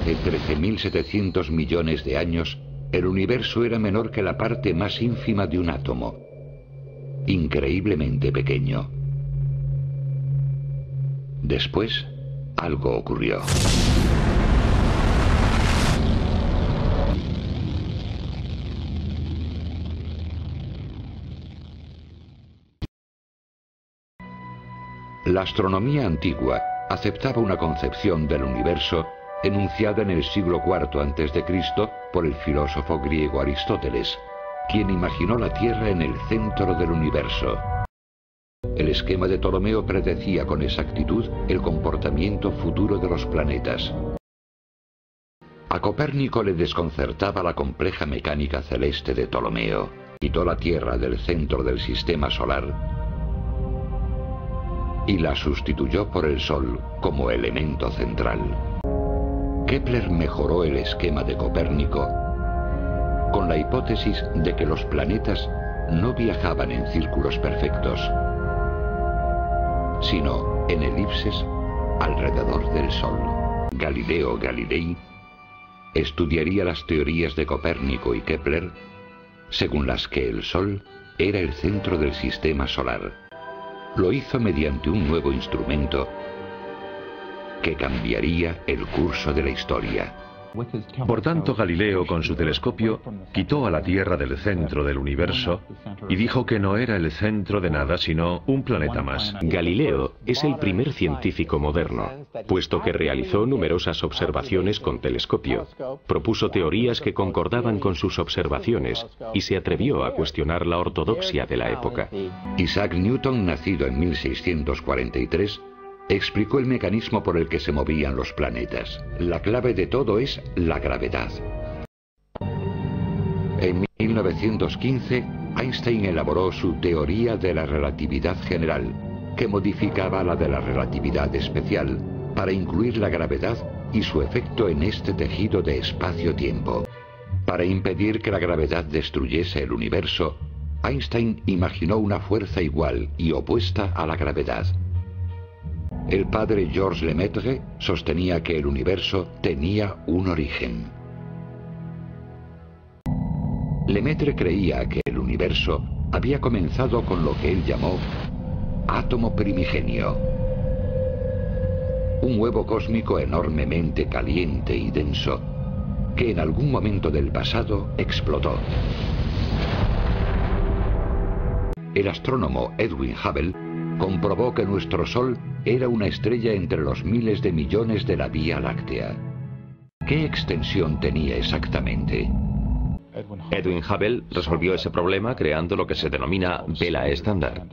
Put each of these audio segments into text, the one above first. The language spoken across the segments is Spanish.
hace 13.700 millones de años, el universo era menor que la parte más ínfima de un átomo. Increíblemente pequeño. Después, algo ocurrió. La astronomía antigua aceptaba una concepción del universo enunciada en el siglo IV a.C. por el filósofo griego Aristóteles, quien imaginó la Tierra en el centro del universo. El esquema de Ptolomeo predecía con exactitud el comportamiento futuro de los planetas. A Copérnico le desconcertaba la compleja mecánica celeste de Ptolomeo. Quitó la Tierra del centro del sistema solar y la sustituyó por el Sol como elemento central. Kepler mejoró el esquema de Copérnico con la hipótesis de que los planetas no viajaban en círculos perfectos, sino en elipses alrededor del Sol. Galileo Galilei estudiaría las teorías de Copérnico y Kepler, según las que el Sol era el centro del sistema solar. Lo hizo mediante un nuevo instrumento que cambiaría el curso de la historia. Por tanto, Galileo, con su telescopio, quitó a la Tierra del centro del universo y dijo que no era el centro de nada, sino un planeta más. Galileo es el primer científico moderno, puesto que realizó numerosas observaciones con telescopio, propuso teorías que concordaban con sus observaciones y se atrevió a cuestionar la ortodoxia de la época. Isaac Newton, nacido en 1643, explicó el mecanismo por el que se movían los planetas. La clave de todo es la gravedad. En 1915, Einstein elaboró su teoría de la relatividad general, que modificaba la de la relatividad especial para incluir la gravedad y su efecto en este tejido de espacio-tiempo. Para impedir que la gravedad destruyese el universo, Einstein imaginó una fuerza igual y opuesta a la gravedad. El padre Georges Lemaitre sostenía que el universo tenía un origen. Lemaitre creía que el universo había comenzado con lo que él llamó átomo primigenio, un huevo cósmico enormemente caliente y denso que en algún momento del pasado explotó. El astrónomo Edwin Hubble comprobó que nuestro Sol era una estrella entre los miles de millones de la Vía Láctea. ¿Qué extensión tenía exactamente? Edwin Hubble resolvió ese problema creando lo que se denomina vela estándar.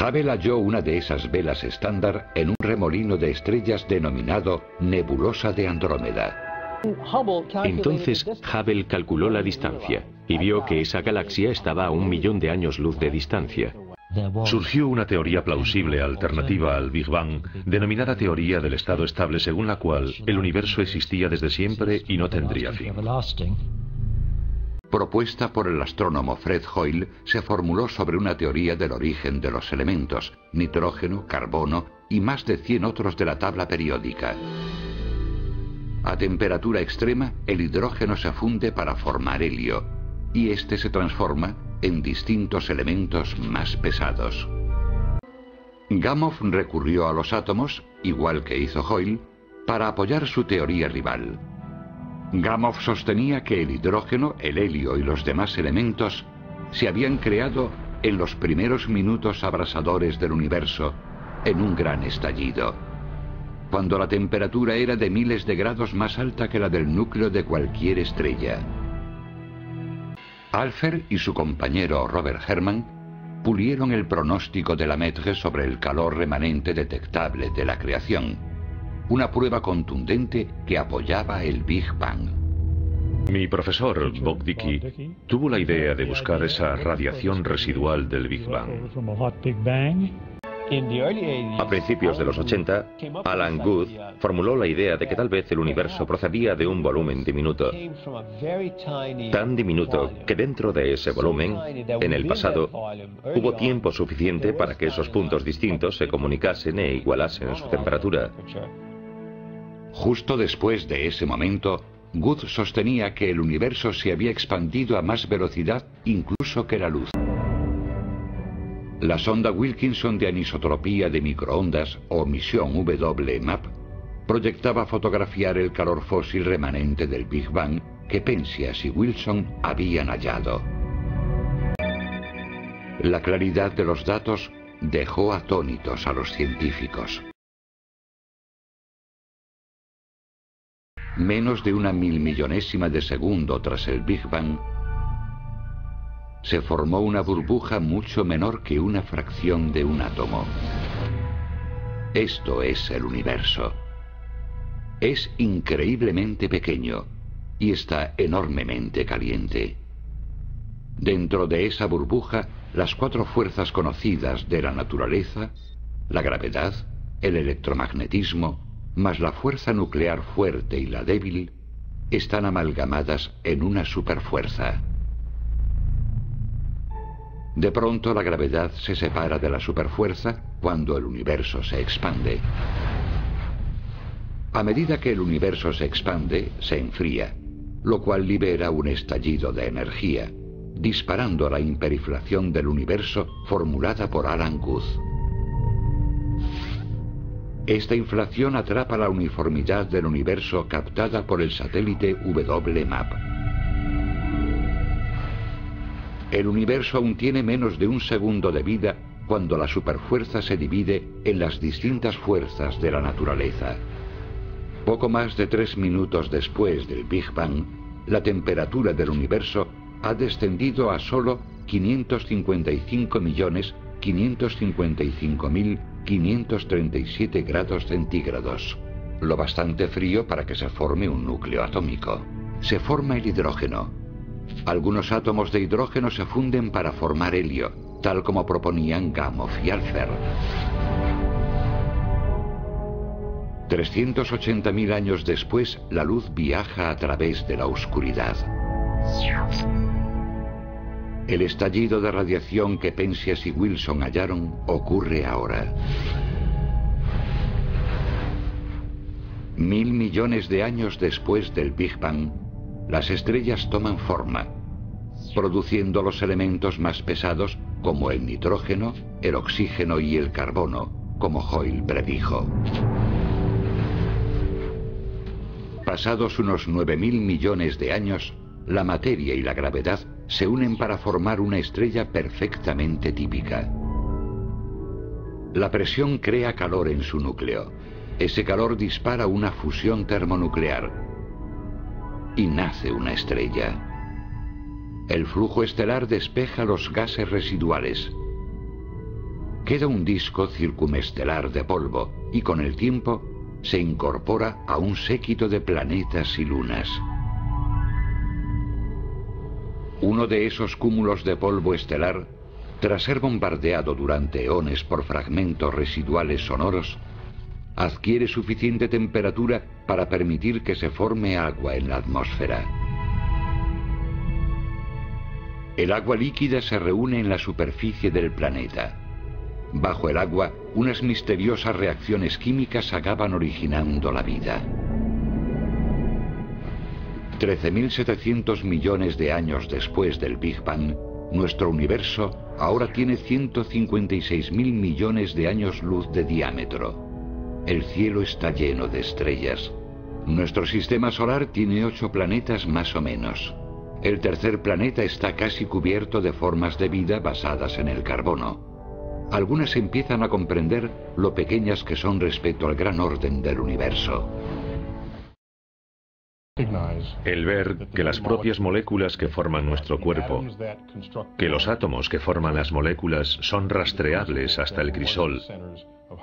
Hubble halló una de esas velas estándar en un remolino de estrellas denominado Nebulosa de Andrómeda. Entonces Hubble calculó la distancia y vio que esa galaxia estaba a 1 millón de años luz de distancia. Surgió una teoría plausible alternativa al Big Bang, denominada teoría del estado estable, según la cual el universo existía desde siempre y no tendría fin. Propuesta por el astrónomo Fred Hoyle, se formuló sobre una teoría del origen de los elementos, nitrógeno, carbono y más de 100 otros de la tabla periódica. A temperatura extrema, el hidrógeno se funde para formar helio, y este se transforma en distintos elementos más pesados. Gamow recurrió a los átomos, igual que hizo Hoyle, para apoyar su teoría rival. Gamow sostenía que el hidrógeno, el helio y los demás elementos se habían creado en los primeros minutos abrasadores del universo, en un gran estallido, cuando la temperatura era de miles de grados más alta que la del núcleo de cualquier estrella. Alpher y su compañero Robert Herman pulieron el pronóstico de Lemaitre sobre el calor remanente detectable de la creación, una prueba contundente que apoyaba el Big Bang. Mi profesor, Bogdicki, tuvo la idea de buscar esa radiación residual del Big Bang. A principios de los 80, Alan Guth formuló la idea de que tal vez el universo procedía de un volumen diminuto. Tan diminuto que dentro de ese volumen, en el pasado, hubo tiempo suficiente para que esos puntos distintos se comunicasen e igualasen su temperatura. Justo después de ese momento, Good sostenía que el universo se había expandido a más velocidad incluso que la luz. La sonda Wilkinson de anisotropía de microondas, o misión WMAP, proyectaba fotografiar el calor fósil remanente del Big Bang que Penzias y Wilson habían hallado. La claridad de los datos dejó atónitos a los científicos. Menos de una milmillonésima de segundo tras el Big Bang, se formó una burbuja mucho menor que una fracción de un átomo. Esto es el universo. Es increíblemente pequeño y está enormemente caliente. Dentro de esa burbuja, las 4 fuerzas conocidas de la naturaleza, la gravedad, el electromagnetismo, más la fuerza nuclear fuerte y la débil, están amalgamadas en una superfuerza. De pronto la gravedad se separa de la superfuerza cuando el universo se expande. A medida que el universo se expande, se enfría, lo cual libera un estallido de energía, disparando la hiperinflación del universo formulada por Alan Guth. Esta inflación atrapa la uniformidad del universo captada por el satélite WMAP. El universo aún tiene menos de un segundo de vida cuando la superfuerza se divide en las distintas fuerzas de la naturaleza. Poco más de 3 minutos después del Big Bang, la temperatura del universo ha descendido a solo 555.537 grados centígrados, lo bastante frío para que se forme un núcleo atómico. Se forma el hidrógeno. Algunos átomos de hidrógeno se funden para formar helio, tal como proponían Gamow y Alpher. 380.000 años después, la luz viaja a través de la oscuridad. El estallido de radiación que Penzias y Wilson hallaron ocurre ahora. 1000 millones de años después del Big Bang, las estrellas toman forma, produciendo los elementos más pesados como el nitrógeno, el oxígeno y el carbono, como Hoyle predijo. Pasados unos 9.000 millones de años, la materia y la gravedad se unen para formar una estrella perfectamente típica. La presión crea calor en su núcleo. Ese calor dispara una fusión termonuclear y nace una estrella. El flujo estelar despeja los gases residuales. Queda un disco circumestelar de polvo y con el tiempo se incorpora a un séquito de planetas y lunas. Uno de esos cúmulos de polvo estelar, tras ser bombardeado durante eones por fragmentos residuales sonoros, adquiere suficiente temperatura para permitir que se forme agua en la atmósfera. El agua líquida se reúne en la superficie del planeta. Bajo el agua, unas misteriosas reacciones químicas acaban originando la vida. 13.700 millones de años después del Big Bang, nuestro universo ahora tiene 156.000 millones de años luz de diámetro. El cielo está lleno de estrellas. Nuestro sistema solar tiene 8 planetas más o menos. El tercer planeta está casi cubierto de formas de vida basadas en el carbono. Algunas empiezan a comprender lo pequeñas que son respecto al gran orden del universo. El ver que las propias moléculas que forman nuestro cuerpo, que los átomos que forman las moléculas son rastreables hasta el crisol,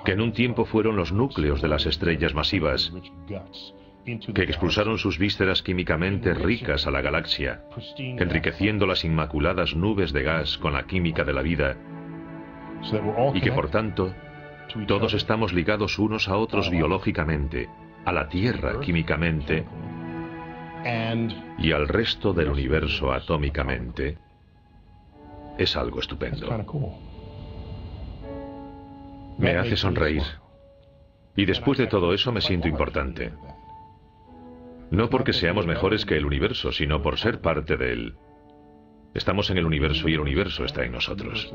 que en un tiempo fueron los núcleos de las estrellas masivas, que expulsaron sus vísceras químicamente ricas a la galaxia, enriqueciendo las inmaculadas nubes de gas con la química de la vida, y que por tanto todos estamos ligados unos a otros biológicamente, a la Tierra químicamente y al resto del universo atómicamente, es algo estupendo. Me hace sonreír. Y después de todo eso me siento importante. No porque seamos mejores que el universo, sino por ser parte de él. Estamos en el universo y el universo está en nosotros.